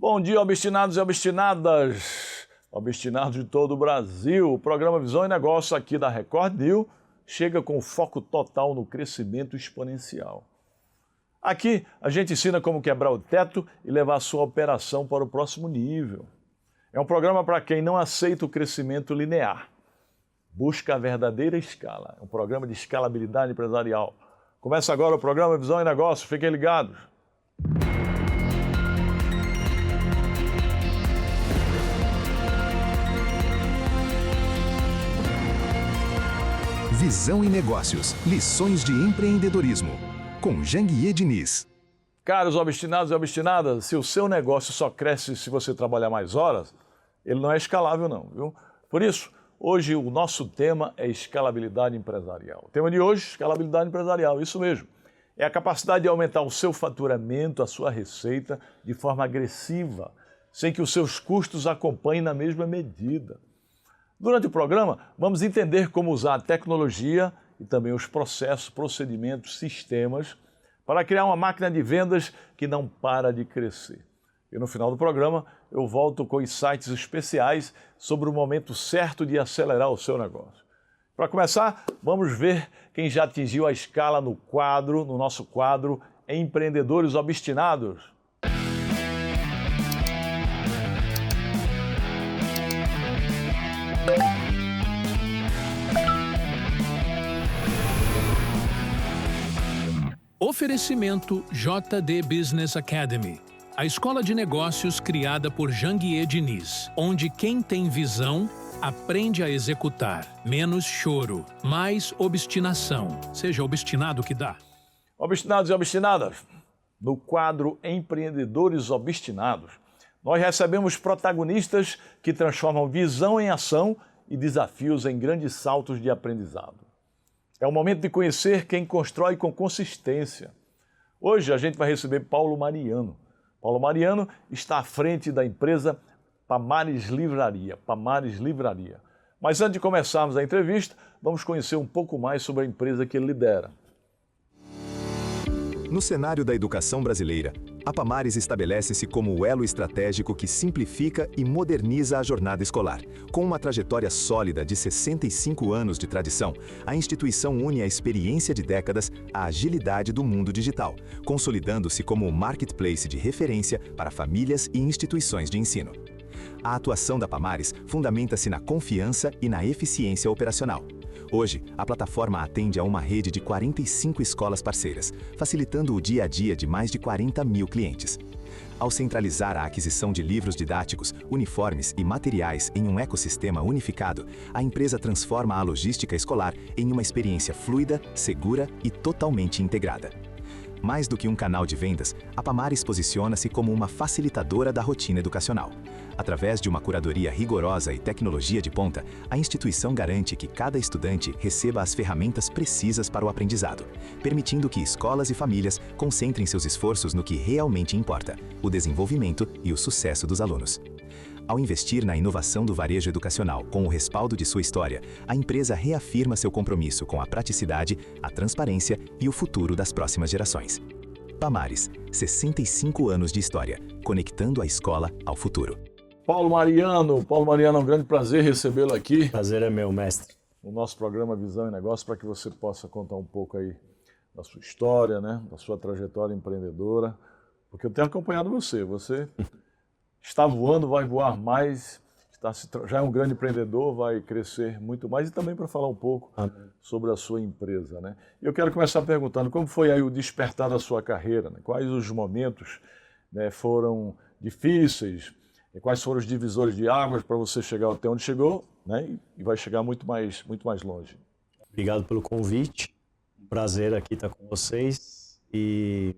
Bom dia, obstinados e obstinadas, obstinados de todo o Brasil. O programa Visão e Negócio aqui da Record News chega com foco total no crescimento exponencial. Aqui a gente ensina como quebrar o teto e levar a sua operação para o próximo nível. É um programa para quem não aceita o crescimento linear. Busca a verdadeira escala. É um programa de escalabilidade empresarial. Começa agora o programa Visão e Negócio. Fiquem ligados. Visão e Negócios. Lições de empreendedorismo. Com Janguier Diniz. Caros obstinados e obstinadas, se o seu negócio só cresce se você trabalhar mais horas, ele não é escalável não, viu? Por isso, hoje o nosso tema é escalabilidade empresarial. O tema de hoje, escalabilidade empresarial, isso mesmo. É a capacidade de aumentar o seu faturamento, a sua receita, de forma agressiva, sem que os seus custos acompanhem na mesma medida. Durante o programa, vamos entender como usar a tecnologia e também os processos, procedimentos, sistemas para criar uma máquina de vendas que não para de crescer. E no final do programa, eu volto com insights especiais sobre o momento certo de acelerar o seu negócio. Para começar, vamos ver quem já atingiu a escala no nosso quadro Empreendedores Obstinados. Oferecimento JD Business Academy, a escola de negócios criada por Janguier Diniz, onde quem tem visão aprende a executar. Menos choro, mais obstinação. Seja obstinado que dá. Obstinados e obstinadas, no quadro Empreendedores Obstinados, nós recebemos protagonistas que transformam visão em ação e desafios em grandes saltos de aprendizado. É o momento de conhecer quem constrói com consistência. Hoje a gente vai receber Paulo Mariano. Paulo Mariano está à frente da empresa Pamares Livraria. Pamares Livraria. Mas antes de começarmos a entrevista, vamos conhecer um pouco mais sobre a empresa que ele lidera. No cenário da educação brasileira, a Pamares estabelece-se como o elo estratégico que simplifica e moderniza a jornada escolar. Com uma trajetória sólida de 65 anos de tradição, a instituição une a experiência de décadas à agilidade do mundo digital, consolidando-se como o marketplace de referência para famílias e instituições de ensino. A atuação da Pamares fundamenta-se na confiança e na eficiência operacional. Hoje, a plataforma atende a uma rede de 45 escolas parceiras, facilitando o dia a dia de mais de 40 mil clientes. Ao centralizar a aquisição de livros didáticos, uniformes e materiais em um ecossistema unificado, a empresa transforma a logística escolar em uma experiência fluida, segura e totalmente integrada. Mais do que um canal de vendas, a Pamares posiciona-se como uma facilitadora da rotina educacional. Através de uma curadoria rigorosa e tecnologia de ponta, a instituição garante que cada estudante receba as ferramentas precisas para o aprendizado, permitindo que escolas e famílias concentrem seus esforços no que realmente importa: o desenvolvimento e o sucesso dos alunos. Ao investir na inovação do varejo educacional com o respaldo de sua história, a empresa reafirma seu compromisso com a praticidade, a transparência e o futuro das próximas gerações. Pamares, 65 anos de história, conectando a escola ao futuro. Paulo Mariano, é um grande prazer recebê-lo aqui. Prazer é meu, mestre. No nosso programa Visão e Negócio, para que você possa contar um pouco aí da sua história, né, da sua trajetória empreendedora, porque eu tenho acompanhado você está voando, vai voar mais, já é um grande empreendedor, vai crescer muito mais, e também para falar um pouco sobre a sua empresa, né? Eu quero começar perguntando como foi aí o despertar da sua carreira, né? Quais os momentos, né, foram difíceis, e quais foram os divisores de águas para você chegar até onde chegou, né? E vai chegar muito mais longe. Obrigado pelo convite, um prazer aqui estar com vocês. E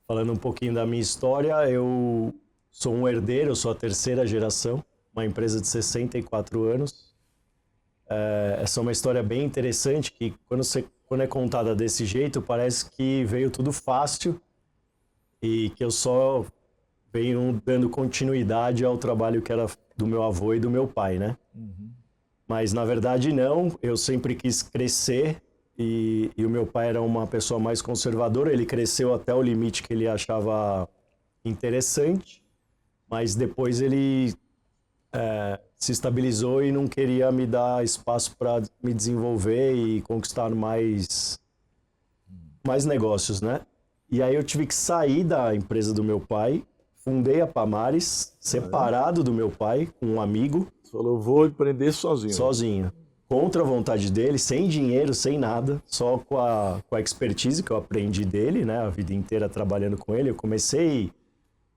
falando um pouquinho da minha história, eu sou um herdeiro, eu sou a terceira geração, uma empresa de 64 anos. Essa é uma história bem interessante, que quando é contada desse jeito, parece que veio tudo fácil e que eu só venho dando continuidade ao trabalho que era do meu avô e do meu pai, né? Uhum. Mas, na verdade, não. Eu sempre quis crescer e o meu pai era uma pessoa mais conservadora. Ele cresceu até o limite que ele achava interessante. mas depois ele se estabilizou e não queria me dar espaço para me desenvolver e conquistar mais negócios, né? E aí eu tive que sair da empresa do meu pai, fundei a Pamares, separado do meu pai, com um amigo. Você falou, vou empreender sozinho. Sozinho. Contra a vontade dele, sem dinheiro, sem nada, só com a expertise que eu aprendi dele, né? A vida inteira trabalhando com ele. Eu comecei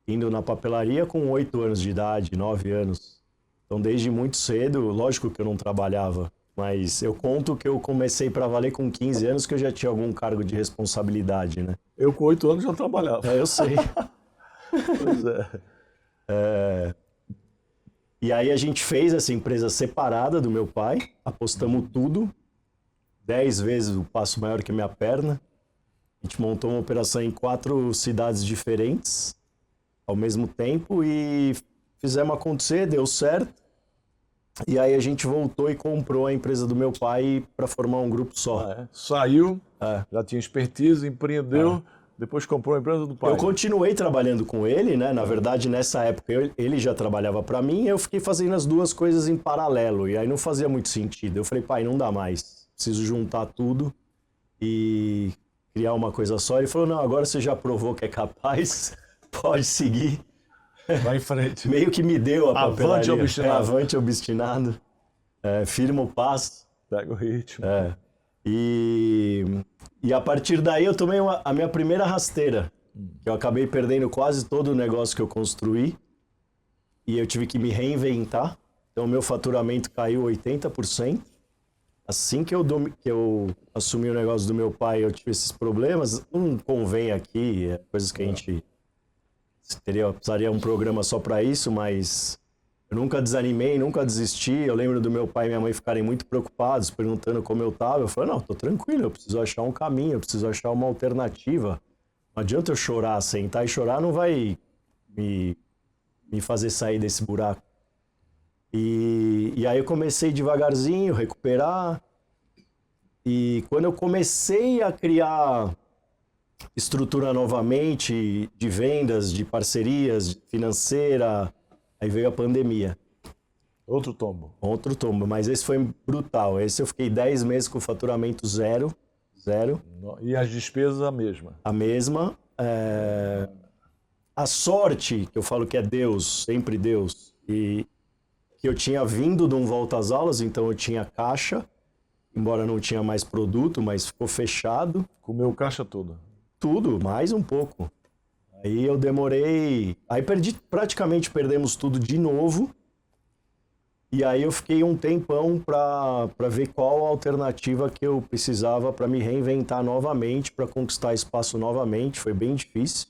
indo na papelaria com 8 anos de idade, 9 anos. Então, desde muito cedo, lógico que eu não trabalhava, mas eu conto que eu comecei para valer com 15 anos, que eu já tinha algum cargo de responsabilidade, né? Eu com 8 anos já trabalhava. Eu sei. Pois é. E aí a gente fez essa empresa separada do meu pai, apostamos tudo, 10 vezes o passo maior que a minha perna. A gente montou uma operação em 4 cidades diferentes, ao mesmo tempo, e fizemos acontecer, deu certo. E aí a gente voltou e comprou a empresa do meu pai para formar um grupo só. Saiu, já tinha expertise, empreendeu, depois comprou a empresa do pai. Eu continuei trabalhando com ele, né? Na verdade, nessa época, ele já trabalhava para mim, e eu fiquei fazendo as duas coisas em paralelo. E aí não fazia muito sentido. Eu falei, pai, não dá mais. Preciso juntar tudo e criar uma coisa só. Ele falou, não, agora você já provou que é capaz, pode seguir. Vai em frente. Meio que me deu a papelaria. Avante obstinado. Avante obstinado. Firma o passo. Pega o ritmo. E a partir daí eu tomei a minha primeira rasteira. Que eu acabei perdendo quase todo o negócio que eu construí. E eu tive que me reinventar. Então o meu faturamento caiu 80%. Assim que eu assumi o negócio do meu pai, eu tive esses problemas. Não convém aqui, coisas que a gente precisaria um programa só para isso, mas eu nunca desanimei, nunca desisti. Eu lembro do meu pai e minha mãe ficarem muito preocupados, perguntando como eu tava. Eu falei, não, tô tranquilo, eu preciso achar um caminho, eu preciso achar uma alternativa. Não adianta eu chorar, sentar e chorar não vai me fazer sair desse buraco. E aí eu comecei devagarzinho, recuperar. E quando eu comecei a criar estrutura novamente de vendas, de parcerias, financeira, aí veio a pandemia. Outro tombo. Outro tombo, mas esse foi brutal. Esse eu fiquei 10 meses com faturamento zero. E as despesas a mesma? A mesma. A sorte, que eu falo que é Deus, sempre Deus, e que eu tinha vindo de um volta às aulas, então eu tinha caixa, embora não tinha mais produto, mas ficou fechado. Comeu caixa toda? Tudo, mais um pouco. Aí eu demorei... Aí praticamente perdemos tudo de novo. E aí eu fiquei um tempão para ver qual a alternativa que eu precisava para me reinventar novamente, para conquistar espaço novamente. Foi bem difícil.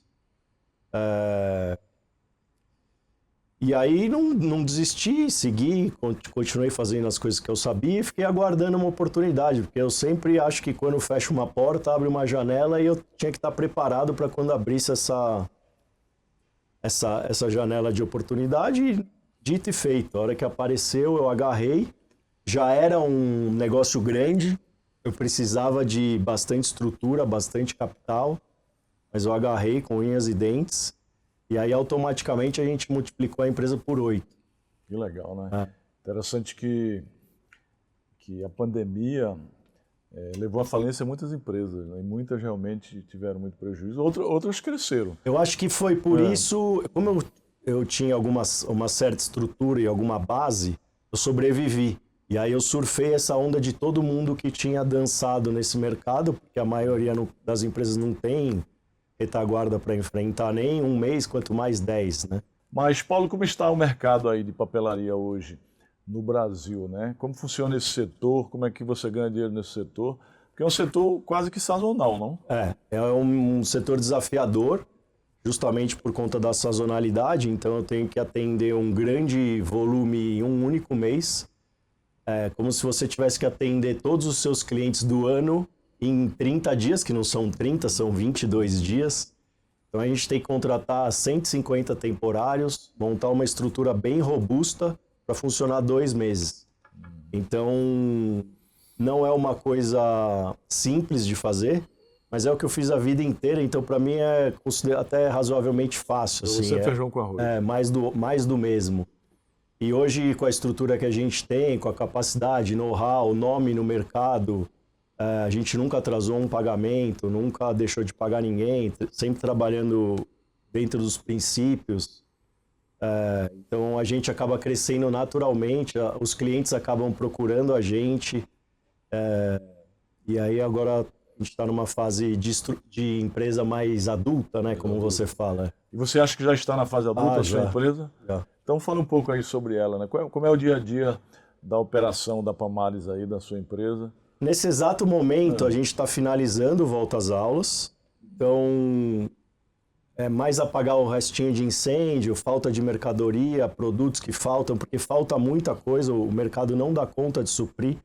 E aí não desisti, segui, continuei fazendo as coisas que eu sabia e fiquei aguardando uma oportunidade, porque eu sempre acho que quando fecha uma porta, abre uma janela e eu tinha que estar preparado para quando abrisse essa janela de oportunidade. E, dito e feito, a hora que apareceu eu agarrei, já era um negócio grande, eu precisava de bastante estrutura, bastante capital, mas eu agarrei com unhas e dentes. E aí, automaticamente, a gente multiplicou a empresa por 8. Que legal, né? Interessante que a pandemia levou à falência muitas empresas, né? E muitas realmente tiveram muito prejuízo, outras cresceram. Eu acho que foi por isso, como eu tinha uma certa estrutura e alguma base, eu sobrevivi. E aí eu surfei essa onda de todo mundo que tinha dançado nesse mercado, porque a maioria das empresas não tem retaguarda para enfrentar nem um mês, quanto mais 10, né? Mas, Paulo, como está o mercado aí de papelaria hoje no Brasil, né? Como funciona esse setor? Como é que você ganha dinheiro nesse setor? Porque é um setor quase que sazonal, não? É um setor desafiador, justamente por conta da sazonalidade, então eu tenho que atender um grande volume em um único mês. É como se você tivesse que atender todos os seus clientes do ano em 30 dias, que não são 30, são 22 dias. Então a gente tem que contratar 150 temporários, montar uma estrutura bem robusta para funcionar 2 meses. Então não é uma coisa simples de fazer, mas é o que eu fiz a vida inteira, então para mim é até razoavelmente fácil. Assim, Você feijão com arroz. Mais do mesmo. E hoje, com a estrutura que a gente tem, com a capacidade, know-how, nome no mercado, a gente nunca atrasou um pagamento, nunca deixou de pagar ninguém, sempre trabalhando dentro dos princípios. Então a gente acaba crescendo naturalmente, os clientes acabam procurando a gente. E aí agora a gente está numa fase de empresa mais adulta, né, como você fala. E você acha que já está na fase adulta a sua empresa? Já. Então fala um pouco aí sobre ela, né? Como é o dia a dia da operação da Pamares aí, da sua empresa? Nesse exato momento a gente está finalizando volta às aulas, então é mais apagar o restinho de incêndio, falta de mercadoria, produtos que faltam, porque falta muita coisa, o mercado não dá conta de suprir,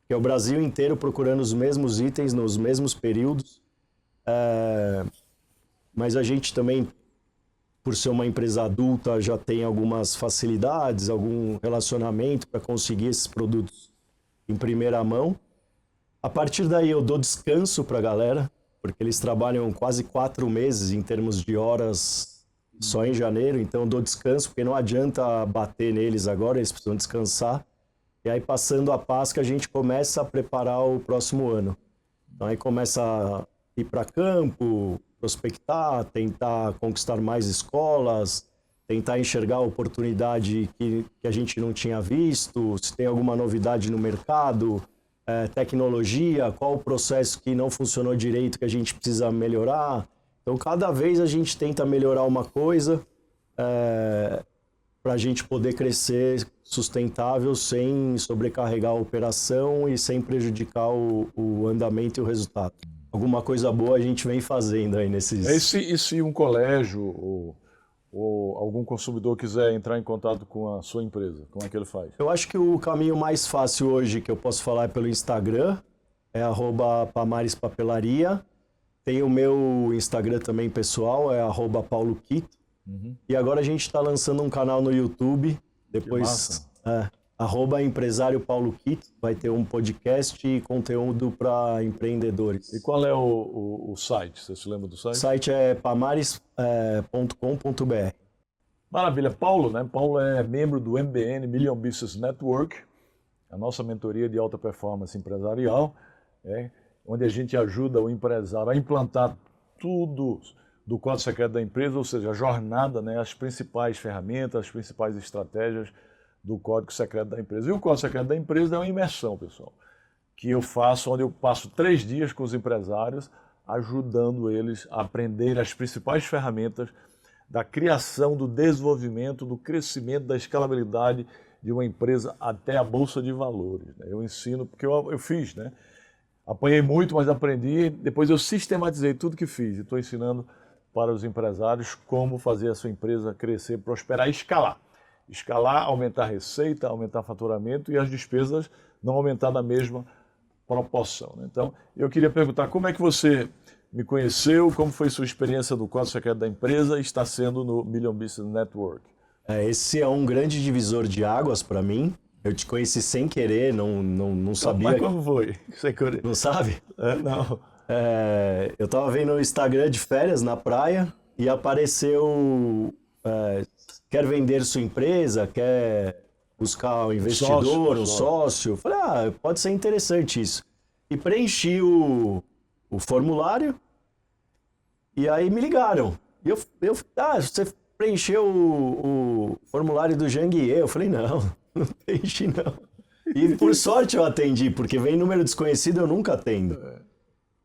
porque é o Brasil inteiro procurando os mesmos itens nos mesmos períodos, mas a gente também, por ser uma empresa adulta, já tem algumas facilidades, algum relacionamento para conseguir esses produtos em primeira mão. A partir daí eu dou descanso para a galera, porque eles trabalham quase 4 meses em termos de horas só em janeiro, então eu dou descanso, porque não adianta bater neles agora, eles precisam descansar. E aí, passando a Páscoa, a gente começa a preparar o próximo ano. Então aí começa a ir para campo, prospectar, tentar conquistar mais escolas, tentar enxergar a oportunidade que a gente não tinha visto, se tem alguma novidade no mercado, tecnologia, qual o processo que não funcionou direito que a gente precisa melhorar. Então, cada vez a gente tenta melhorar uma coisa para a gente poder crescer sustentável sem sobrecarregar a operação e sem prejudicar o andamento e o resultado. Alguma coisa boa a gente vem fazendo aí nesses... E se um colégio ou algum consumidor quiser entrar em contato com a sua empresa, como é que ele faz? Eu acho que o caminho mais fácil hoje que eu posso falar é pelo Instagram, é @pamarespapelaria. Tem o meu Instagram também pessoal, é @pauloquito. E agora a gente está lançando um canal no YouTube, depois @empresário Paulo Quito, vai ter um podcast e conteúdo para empreendedores. E qual é o site? Você se lembra do site? O site é pamares.com.br. Maravilha. Paulo, né? Paulo é membro do MBN, Million Business Network, a nossa mentoria de alta performance empresarial, onde a gente ajuda o empresário a implantar tudo do Código Secreto da empresa, ou seja, a jornada, né? As principais ferramentas, as principais estratégias do Código Secreto da empresa. E o Código Secreto da empresa é uma imersão, pessoal, que eu faço, onde eu passo 3 dias com os empresários, ajudando eles a aprender as principais ferramentas da criação, do desenvolvimento, do crescimento, da escalabilidade de uma empresa até a Bolsa de Valores, né? Eu ensino, porque eu fiz, né? Apanhei muito, mas aprendi, depois eu sistematizei tudo que fiz e estou ensinando para os empresários como fazer a sua empresa crescer, prosperar e escalar. Escalar, aumentar a receita, aumentar o faturamento e as despesas não aumentar na mesma proporção, né? Então, eu queria perguntar como é que você me conheceu, como foi sua experiência do Código Secreto da empresa e está sendo no Million Business Network. Esse é um grande divisor de águas para mim. Eu te conheci sem querer, não sabia. Mas como foi? Sem querer. Não sabe? Não. Eu estava vendo o Instagram de férias na praia e apareceu... quer vender sua empresa, quer buscar um investidor, um sócio. Falei, pode ser interessante isso. E preenchi o formulário e aí me ligaram. E você preencheu o formulário do Janguier? Eu falei, não preenchi não. E por sorte eu atendi, porque vem número desconhecido, eu nunca atendo.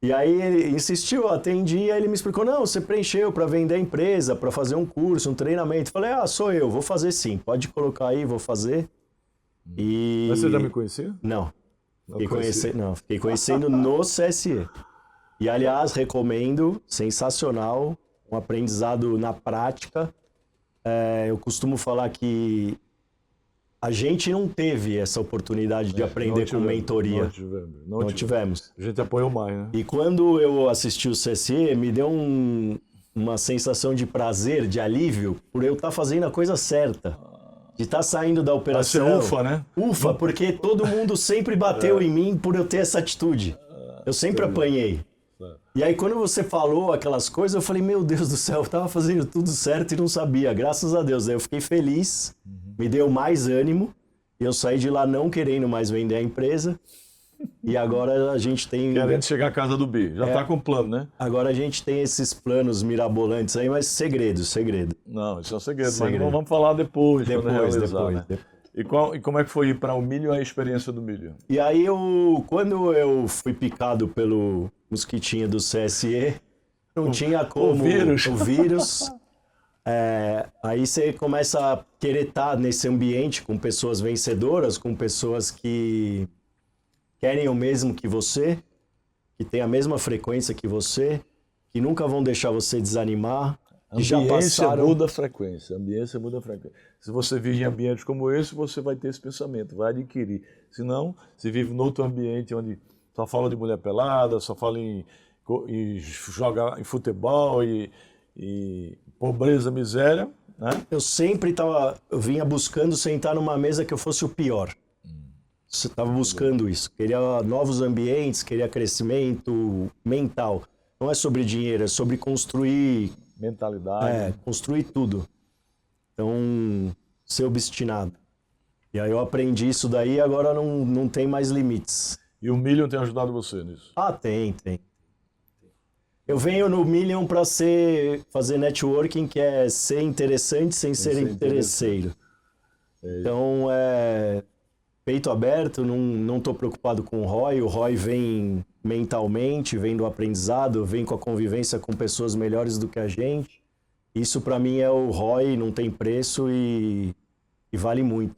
E aí ele insistiu, eu atendi, e aí ele me explicou, não, você preencheu para vender a empresa, para fazer um curso, um treinamento. Falei, sou eu, vou fazer sim, pode colocar aí, vou fazer. Mas você já me conhecia? Não. Fiquei conhecendo no CSE. E aliás, recomendo, sensacional, um aprendizado na prática. Eu costumo falar que a gente não teve essa oportunidade de aprender com mentoria. Não tivemos. A gente apoiou mais, né? E quando eu assisti o CSE, me deu uma sensação de prazer, de alívio, por eu estar fazendo a coisa certa. De estar saindo da operação. Vai ser ufa, né? Ufa, porque todo mundo sempre bateu em mim por eu ter essa atitude. Eu sempre apanhei. E aí, quando você falou aquelas coisas, eu falei, meu Deus do céu, eu tava fazendo tudo certo e não sabia, graças a Deus. Aí eu fiquei feliz, me deu mais ânimo, e eu saí de lá não querendo mais vender a empresa. E agora a gente tem... Querendo chegar à casa do B. Já tá com plano, né? Agora a gente tem esses planos mirabolantes aí, mas segredo. Não, isso é um segredo. Segredo. Mas vamos falar depois. quando Depois. né? E como é que foi ir para o milho, a experiência do milho? E aí, quando eu fui picado pelo mosquitinho do CSE, não tinha como... O vírus. Aí você começa a querer estar nesse ambiente com pessoas vencedoras, com pessoas que querem o mesmo que você, que têm a mesma frequência que você, que nunca vão deixar você desanimar. Que já passaram... muda a frequência. Se você vive em ambientes como esse, você vai ter esse pensamento, vai adquirir. Se não, se vive em outro ambiente onde só fala de mulher pelada, só fala em jogar em futebol e pobreza, miséria, né? Eu vinha buscando sentar numa mesa que eu fosse o pior. Você estava buscando isso. Queria novos ambientes, queria crescimento mental. Não é sobre dinheiro, é sobre construir... mentalidade. Construir tudo. Então, ser obstinado. E aí eu aprendi isso daí e agora não tem mais limites. E o Million tem ajudado você nisso? Tem. Eu venho no Million para fazer networking, que é ser interessante sem ser interesseiro. Então, peito aberto, não estou preocupado com o ROI. O ROI vem mentalmente, vem do aprendizado, vem com a convivência com pessoas melhores do que a gente. Isso para mim é o ROI, não tem preço e vale muito.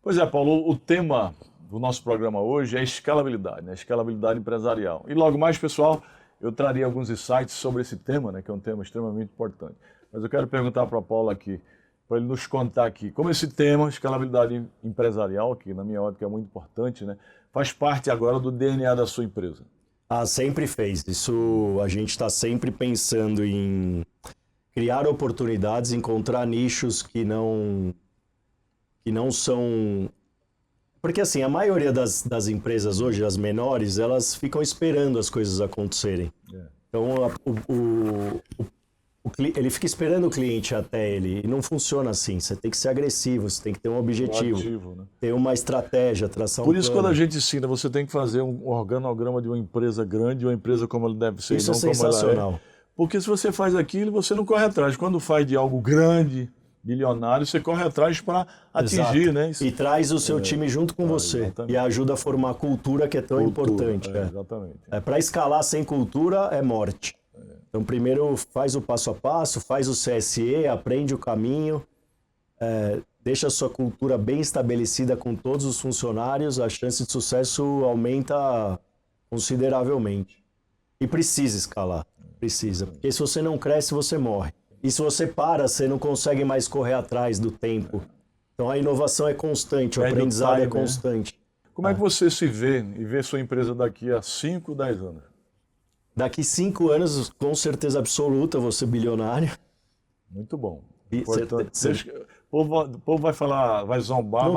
Pois é, Paulo, o tema do nosso programa hoje é escalabilidade, né? Escalabilidade empresarial. E logo mais, pessoal, eu traria alguns insights sobre esse tema, né? Que é um tema extremamente importante. Mas eu quero perguntar para o Paulo aqui, para ele nos contar aqui, como esse tema, escalabilidade empresarial, que na minha ótica é muito importante, né? Faz parte agora do DNA da sua empresa. Sempre fez. Isso, a gente está sempre pensando em criar oportunidades, encontrar nichos que não são... Porque assim, a maioria das empresas hoje, as menores, elas ficam esperando as coisas acontecerem. Então, ele fica esperando o cliente até ele, e não funciona assim. Você tem que ser agressivo, você tem que ter um objetivo, né? ter uma estratégia, traçar Por isso, quando a gente ensina, você tem que fazer um organograma de uma empresa grande, uma empresa como ela deve ser, isso não é sensacional. Como ela é. Porque se você faz aquilo, você não corre atrás. Quando faz de algo grande, bilionário, você corre atrás para atingir, né? E traz o seu time junto com você. Exatamente. E ajuda a formar a cultura que é tão importante. Exatamente. Para escalar sem cultura é morte. Então, primeiro faz o passo a passo, faz o CSE, aprende o caminho, deixa a sua cultura bem estabelecida com todos os funcionários, a chance de sucesso aumenta consideravelmente. E precisa escalar, precisa. Porque se você não cresce, você morre. E se você para, você não consegue mais correr atrás do tempo. Então, a inovação é constante, o aprendizado é constante. Como é que você se vê e vê sua empresa daqui a 5, 10 anos? Daqui 5 anos, com certeza absoluta, vou ser bilionário. Muito bom. O povo vai falar, vai zombar,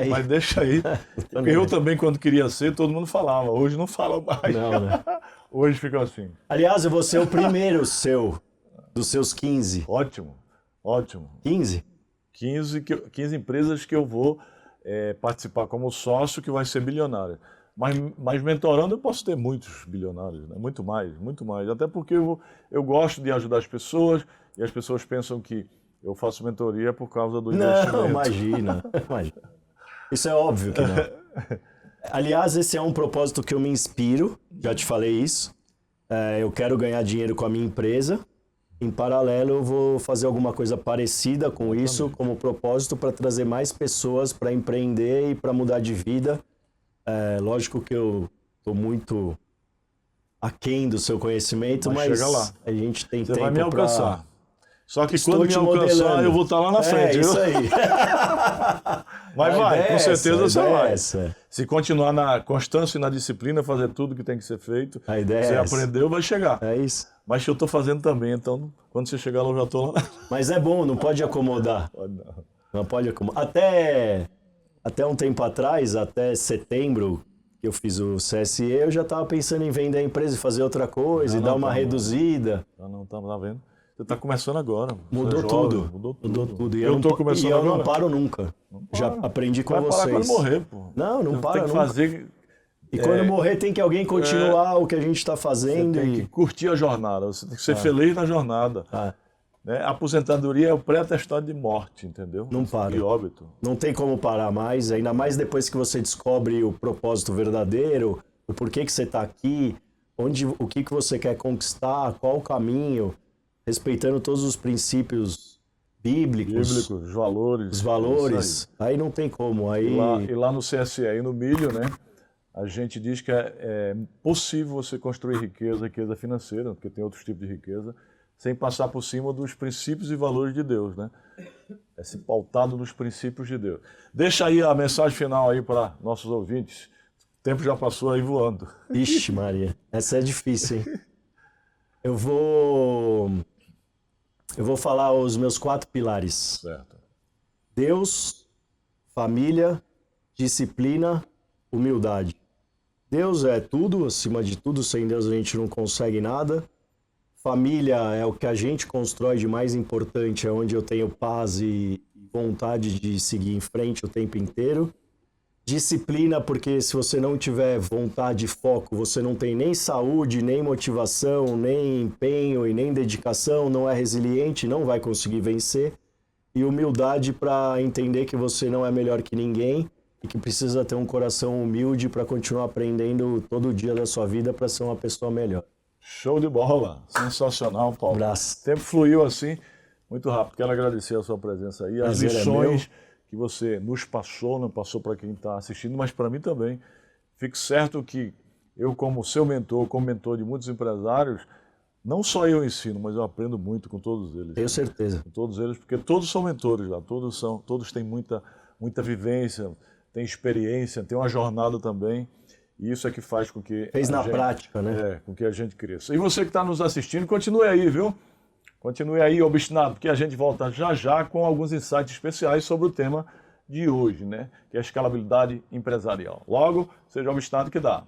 mas deixa aí. Porque eu também, quando queria ser, todo mundo falava. Hoje não fala mais. Não, né? Hoje fica assim. Aliás, eu vou ser o primeiro dos seus 15. Ótimo. 15? 15 empresas que eu vou participar como sócio, que vai ser bilionário. Mas mentorando eu posso ter muitos bilionários, né? Muito mais. Até porque eu gosto de ajudar as pessoas e as pessoas pensam que eu faço mentoria por causa do investimento. Não, imagina. Isso é óbvio que não. Aliás, esse é um propósito que eu me inspiro, já te falei isso. Eu quero ganhar dinheiro com a minha empresa. Em paralelo, eu vou fazer alguma coisa parecida com isso, como propósito para trazer mais pessoas para empreender e para mudar de vida. Lógico que eu estou muito aquém do seu conhecimento, mas chega lá. A gente tem Você tempo vai me alcançar. Só que Estou quando me alcançar, modelando. eu vou estar lá na frente. Isso viu? aí. Mas vai, com certeza você vai. Essa. Se continuar na constância e na disciplina, fazer tudo que tem que ser feito, A ideia você é essa. aprendeu, vai chegar. É isso. Mas eu estou fazendo também, então quando você chegar lá, eu já estou lá. Mas é bom, não pode acomodar. Não pode acomodar. Até um tempo atrás, até setembro, que eu fiz o CSE, eu já estava pensando em vender a empresa e fazer outra coisa, e dar uma reduzida. Não tá vendo? Você está começando agora. Mudou tudo. Mudou tudo. E eu estou começando e eu agora. não paro nunca. Já aprendi com vocês. Vai parar quando morrer, pô. Não para tem que nunca. fazer... E quando morrer tem que alguém continuar o que a gente está fazendo. Você tem que curtir a jornada, você tem que ser feliz na jornada. Né? A aposentadoria é o pré-atestado de morte, entendeu? Não para. De óbito. Não tem como parar mais, ainda mais depois que você descobre o propósito verdadeiro, o porquê que você está aqui, o que você quer conquistar, qual o caminho, respeitando todos os princípios bíblicos, os valores. Os valores, aí não tem como. Aí... E lá no CSE e no milho, né? A gente diz que é possível você construir riqueza financeira, porque tem outros tipos de riqueza, sem passar por cima dos princípios e valores de Deus, né? É se pautado nos princípios de Deus. Deixa aí a mensagem final aí para nossos ouvintes. O tempo já passou aí voando. Ixi, Maria, essa é difícil, hein? Eu vou falar os meus 4 pilares. Certo. Deus, família, disciplina, humildade. Deus é tudo, acima de tudo, sem Deus a gente não consegue nada. Família é o que a gente constrói de mais importante, é onde eu tenho paz e vontade de seguir em frente o tempo inteiro. Disciplina, porque se você não tiver vontade e foco, você não tem nem saúde, nem motivação, nem empenho e nem dedicação, não é resiliente, não vai conseguir vencer. E humildade para entender que você não é melhor que ninguém e que precisa ter um coração humilde para continuar aprendendo todo dia da sua vida para ser uma pessoa melhor. Show de bola, sensacional, Paulo. Abraço. O tempo fluiu assim, muito rápido. Quero agradecer a sua presença aí, as lições que você nos passou, não passou para quem está assistindo, mas para mim também. Fique certo que eu, como seu mentor, como mentor de muitos empresários, não só eu ensino, mas eu aprendo muito com todos eles. Tenho certeza. Com todos eles, porque todos são mentores lá, todos têm muita vivência, têm experiência, têm uma jornada também. E isso é que faz com que... Fez na prática, né? Com que a gente cresça. E você que está nos assistindo, continue aí, viu? Continue aí, obstinado, porque a gente volta já com alguns insights especiais sobre o tema de hoje, né? Que é a escalabilidade empresarial. Logo, seja obstinado que dá.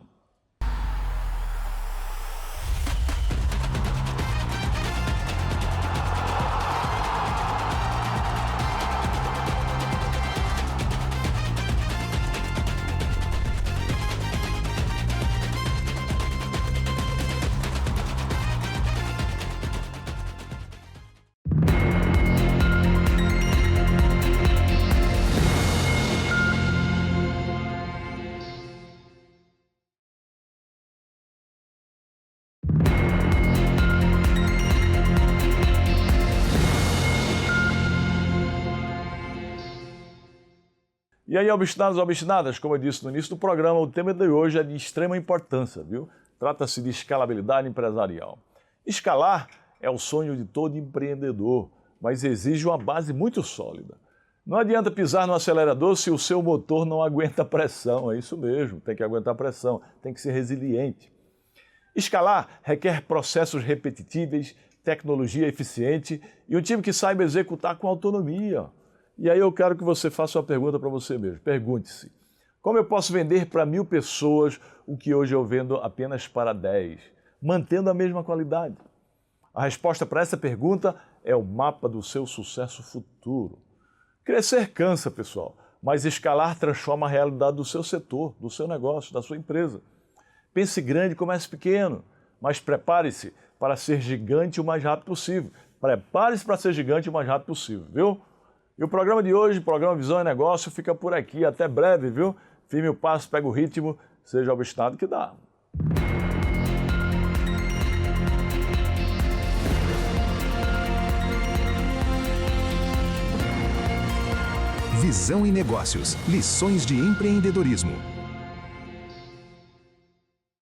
E aí, obstinados e obstinadas, como eu disse no início do programa, o tema de hoje é de extrema importância, viu? Trata-se de escalabilidade empresarial. Escalar é o sonho de todo empreendedor, mas exige uma base muito sólida. Não adianta pisar no acelerador se o seu motor não aguenta pressão, é isso mesmo, tem que aguentar pressão, tem que ser resiliente. Escalar requer processos repetitíveis, tecnologia eficiente e um time que saiba executar com autonomia. E aí eu quero que você faça uma pergunta para você mesmo. Pergunte-se, como eu posso vender para 1000 pessoas o que hoje eu vendo apenas para 10, mantendo a mesma qualidade? A resposta para essa pergunta é o mapa do seu sucesso futuro. Crescer cansa, pessoal, mas escalar transforma a realidade do seu setor, do seu negócio, da sua empresa. Pense grande, comece pequeno, mas prepare-se para ser gigante o mais rápido possível. Prepare-se para ser gigante o mais rápido possível, viu? E o programa de hoje, o programa Visão e Negócio, fica por aqui. Até breve, viu? Firme o passo, pega o ritmo, seja obstinado que dá. Visão e Negócios. Lições de empreendedorismo.